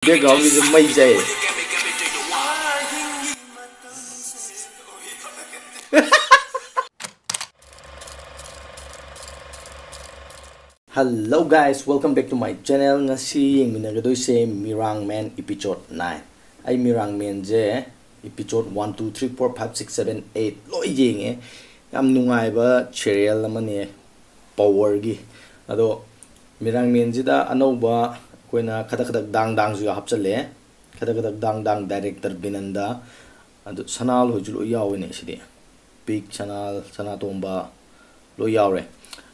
Background is amazing. Hello guys, welcome back to my channel. Ngasi yung minagadoy Mirang Man episode 9. Ay Mirang Man je episode 1 2 3 4 5 6 7 8 loy yeng eh. Yam nungay ba serial naman eh power gi. Ado Mirang Man je da ano ba koy na kadak dang ju hapchale. Kadak dang director binanda. Ado sanal hojulo yaw ne sidi. Big channel sana tomba lo yaw re.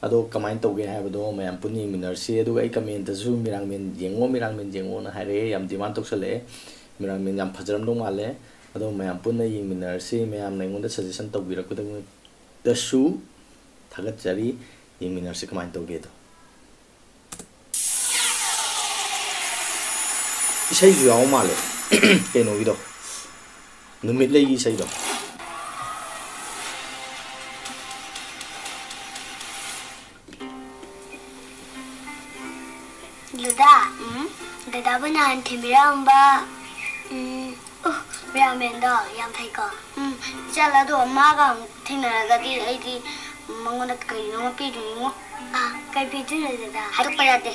Ado kamain tawge haibado mayam puni minarsi adu ai comment asu Mirang Man jengo na hare yam demand toksale Mirang Man yam phajaram dong male ado mayam punna ying minarsi mayam naingonda suggestion tawbirak kudang dasu thagat jari ying minarsi kamain tawge do isai ju yaw male keno gido numit lei isai do Dada benar nanti Mirang ba, Mirang menda yang thay ko. Jalan tu magang tinggal lagi ini mengenai kayu nama pidu ni. Kayu pidu ni dada. Hari pada deh.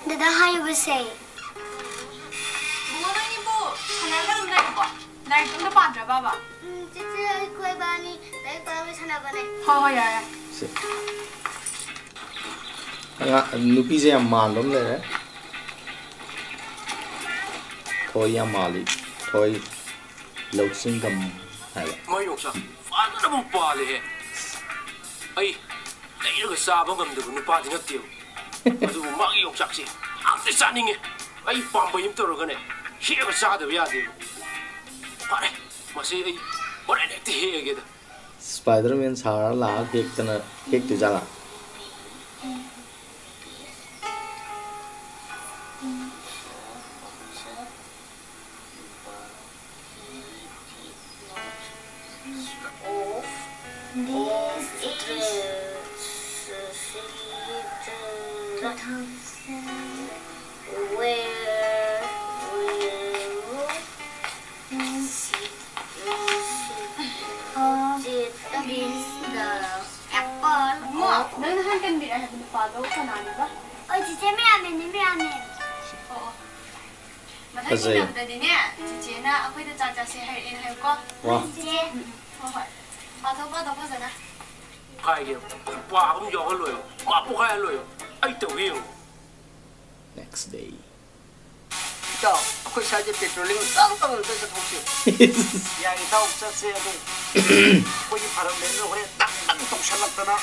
Dada hari bersih. Bunga ni bu, kenapa naik bu? Naik tu lepas je bapa. Cici kue bani, naik bawa sana bani. Oh ya. Enggak, nupi saya malum le. Thôi ya mali, thôi lâu sinh cầm hay là. Mấy ông sao? Phá nó bông bòเลยấy, lấy được cái sao bông cầm được nó bò thì nó tiêu. Mà dù mang cái ông chắc gì, ăn cái sao nính ấy, băm băm tôi rồi cái này, khi cái sao được ya tiêu. Phá đấy, mà sao ấy, bọn này thì hết cái đó. Spider-Man sao là cake tên là cake từ ra là. Cái gì? Chị na, aku itu caca sih hari ini hari kok. Wah. Panthoiba đâu có gì nè? Hai cái, bò cũng giò cái lưỡi, bò cũng hai lưỡi, ấy tiểu hiu. Next day. Chào, aku saja petroling tang itu terus. Yang itu saya tu, aku ini barang lain tu, orang tak salak tanah.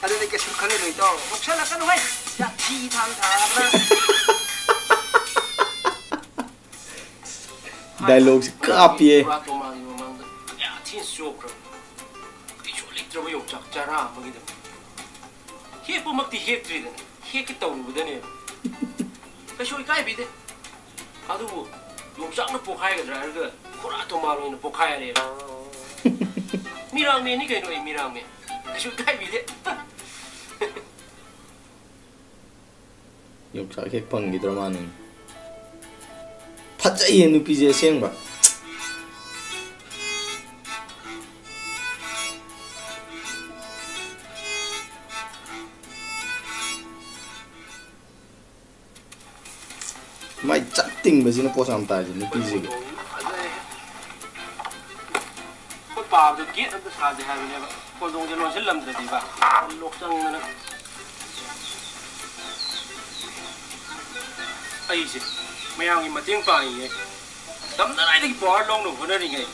Ada lagi suka ni itu, salak kan orang, ya thang lah. Dialogue copy. Ya, thiên số rồi. Cái chỗ lịch rồi dùng chắc chả ra mà cái đó. Hết bơm thì hết rồi đấy, hết cái tàu rồi đấy nè. Cái chỗ cái gì đấy? À đâu, dùng chắc nó bốc hai cái rồi cái, khó ra tôm mà nó bốc hai này. Mirang Man ni cái nói Mirang Man. Cái chỗ cái gì đấy? Yung chắc hết bằng cái drama này. Phát dậy nu pi xem ba. Mai chắc tình mà gì nó có làm tài gì nu pi gì. Con bà được kiết nó xả gì hay vậy ba. Con dùng cái lon sẽ làm được gì ba. Lột răng nữa. Ấy gì? Mày ăn gì mà tiếng phai vậy? Tấm nó lại đi bỏ lông đồng của nó đi ngay.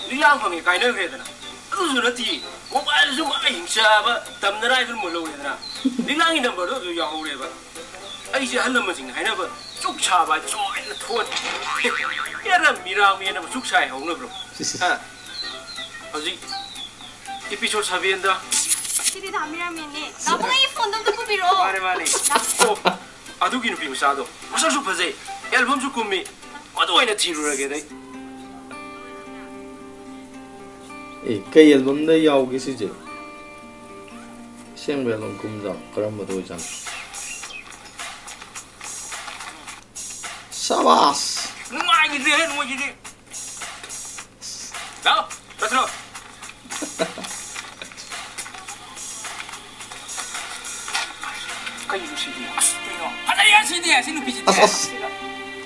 Lý ăn phẳng cái nước hết rồi nè. Rồi nó thì, có phải là dùng ai hình xa ba, tấm nó lại vẫn một lâu rồi nè. Lý ăn gì nằm vào đó rồi giàu rồi ba. Ấy gì hắn làm mà chỉnh hay nè ba, chúc cha ba chọi là thôn. Cái là Mirang Man mà chúc cha hỏng rồi bro. À, cái gì? Episode 7 đó. Chị đi thăm Mirang Man nè. Nó cũng ai phone đâu có bị rồi. Mane. À đâu kia nó bị sao đâu? Sao chụp gì? Album chụp cùng mi. Có đâu ai nó chịu rồi cái đấy. Cái album đấy giàu cái gì chứ? Xem về lòng cung rằng, cái đó mà tôi rằng. Sabas. Nungai gitu ya, nungai gitu. Tahu, terus lo. Kayu sini, astro. Ada yang sini ya, sini pijit. As.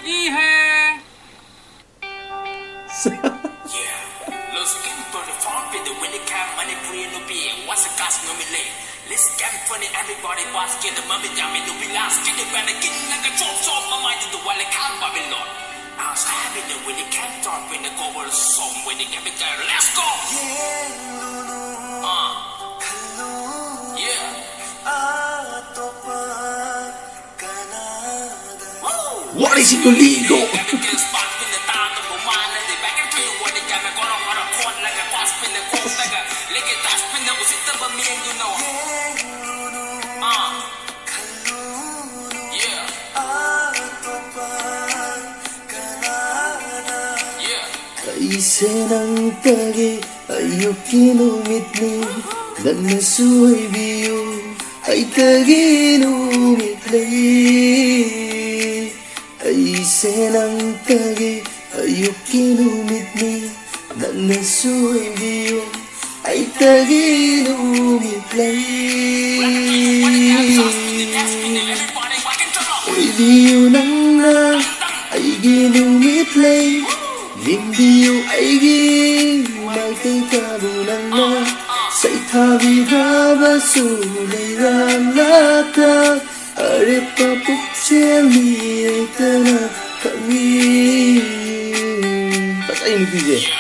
Ihe. Yeah, los skin for the farm with the winning cam Manipur no be once a gas no me lay. Let's scam funny everybody was get the mummy down me no be last get the brand again like a chop my mind to the wall can Babylon. I was having the winning cam talk when the cover song when the get there. Let's go. Yeah. What is illegal? Isenang tagi ayukin umitni dan nasuay biyo ay tagin umitlay. Isenang tagi ayukin umitni dan nasuay biyo ay tagin umitlay. Ay biyo nang na ay ginumitlay. Limbiyo ay may kabulang na sa itabi rabasulay ramlata arepa pukceli ay tana kami. Patayin ni PJ.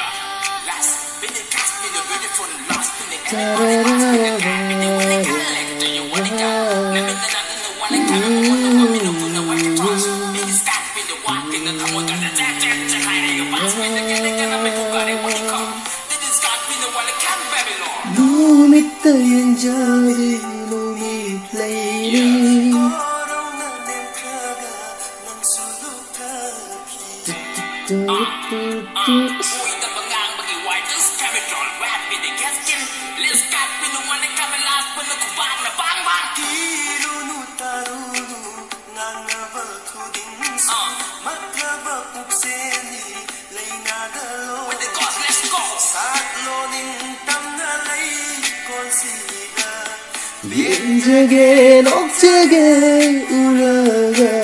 Lumit tayong jari, lumit laying. Jage nokjage ulaga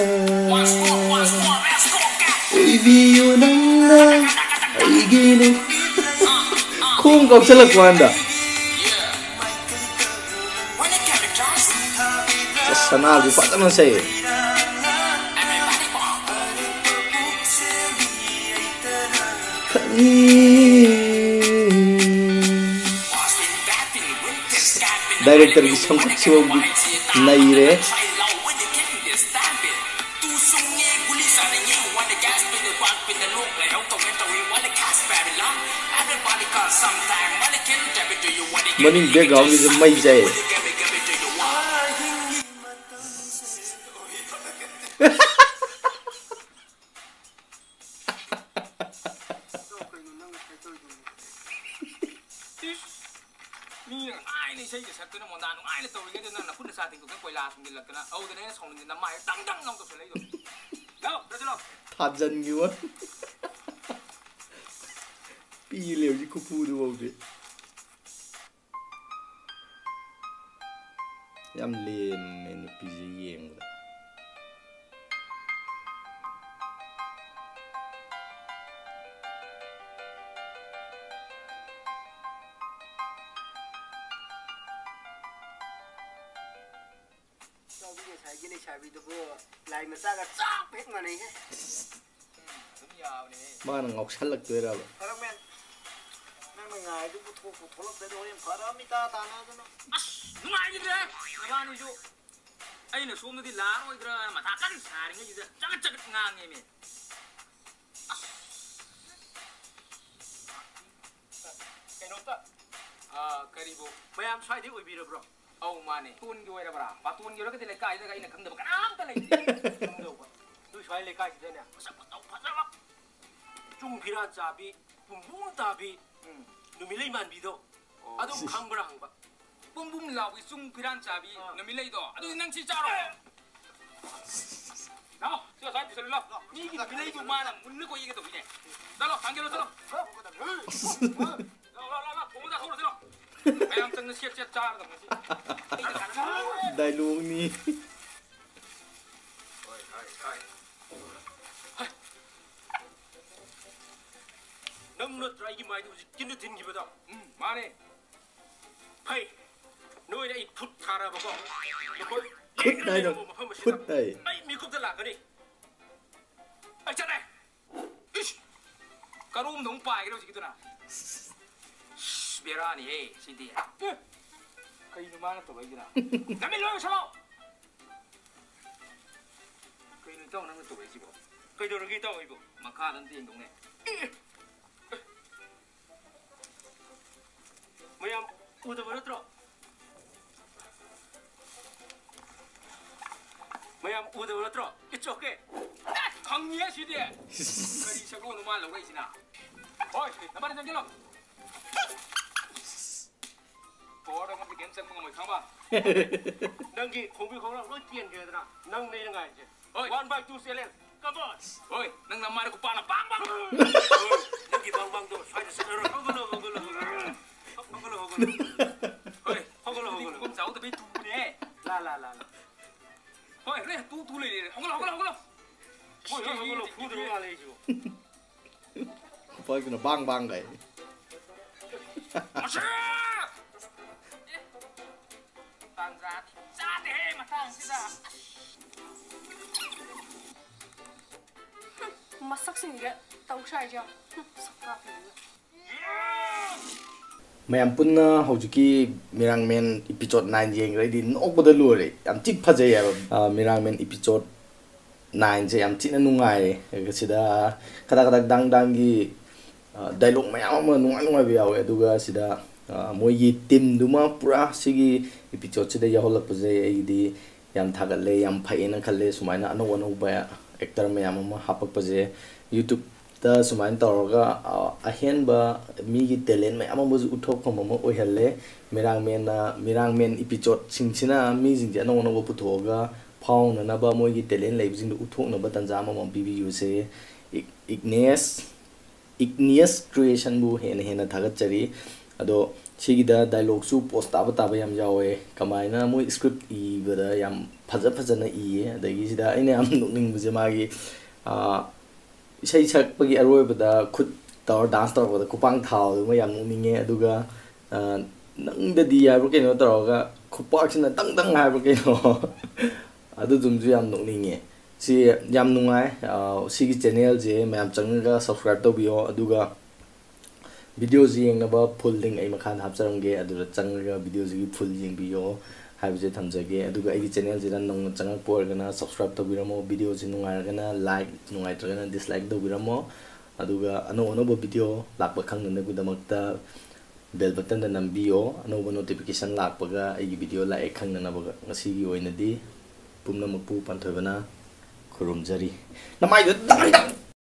Oy biyo nang na ay gino Kung kapsalak mo anda Sasanal di pata man sa'yo Director isang kasiwag naire maning background is may jay Tajan gimana? Pilih aja kupu tu bagus. Yang lem ni PJ yang. Mana ngok salak tu era. Orang men, nang ngai tu putu tolak bedo yang para mita tanah tu no. Nungai gitu ya. Nabani jo. Ay na sum na di laro idra matakan saring gitu. Jangan ngange me. Kenota? Karibu. Bayam sai di uibira bro. Oh mane. Tun gi wera bra. Patun gi ra ka dile kai da kai na khangda ba kanam ta lai. Khangda ba. Tu sai le kai de ne. Masa patau patau. Chung pira jabi, bumbum tabi, numilai man bido. Ado khambra hangba. Bumbum lawi chung pira jabi, numilai do. Ado nang si charo. 나와. 제가 저한테 들려. 이게 빌레이브 마나 물르고 이게 또 그냥. 나로 단계로 들어. 라 동자 소로 들어. 그냥 정는 시에 짜는 거지. Dialogue ni. Nâng trai cái mai thì kiến được tin gì vậy đó? mà này. Hay, nơi đây phút thà ra bao con. Phút đây rồi. Phút đây. Ấy, mi cũng thật là cái đi. Ai chết này. Cái rùm nóng bài cái đâu gì cái nào. Berani hey, sini. Cái nó mang tụi cái nào. Nắm mình luôn sao? Cái nó trong nắm tụi cái gì bộ. Cái đồ cái tao ấy bộ. Mà khá đến tiền đúng này. Mày em udah berapa terus? Mày em udah berapa terus? It's okay. 강미야 시디. 그리 저거 너만 로가 있으나. 어이, 나만 좀 길러. 보러 가면 괜찮은 거 뭐 가봐. Nâng cái không biết không là nói tiền kìa đó. Nâng đây là ngày chứ. One by two sẽ lên. Come on. 어이, 능 남마를 고빠나 빵빵. Nâng cái băng băng thôi. Phải là sẽ rồi. Không có đâu. Ôi, không có đâu. cũng giấu từ bên tù nè. La. 어이, 그래, 또 레. không có đâu. Ôi, không có đâu. Phu 들어 가래 chứ. Phải cái nó bang bang đấy. 마셔! 딴자, 짜대 마탕시다. masaksinga tawshaija sakka Mayam punna hojiki Mirang men episode 9 jeng ready no boda lure am tik phajai ya Mirang men episode 9 je am tik na nungai ga sida kada dang gi dialogue mayam ma nungai bi yawe aduga sida moi gi team duma pura sigi episode sida ya holak pajai ai di yam thagalle yam phaina khalle sumaina ano ba actor mayam ma hapak pajai YouTube ta sumain toroga ahen ba mi gi talent mai ama buzu uthok khom ma oihalle Mirang men episode singsina mi jing ja no no puthoga fauna na ba moi gi talent lai jing uthok na ba tanja ma BBU se igneous creation bu hena thagat chari ado sigi da dialogue su post ta ba yam jawe kamaina moi script I bada yam phaja na I adagi sida aine am nokning bu je ma gi isai sak pagi aroi bada khut tor dance tor bada kupang thau ma yam ninge aduga nang da di ya bro ke no tor ga khupak sin dang ha bro ke no adu zum ju yam ninge si yam nungai si gi channel je mayam chang ga subscribe to bio aduga video ji yeng na ba full link ai makhan hap charang ge adu chang ga video ji full yeng bio hai je thamjage aduga ai channel ji ran nong chang por gana subscribe to biramo video ji nungai gana like nungai to gana dislike do biramo aduga ano video lak ba khang na gudamakta bell button da nambio ano notification lak paga ai video like khang na ba ngasi gi oina di pumna makpu Panthoiba na khurumjari namai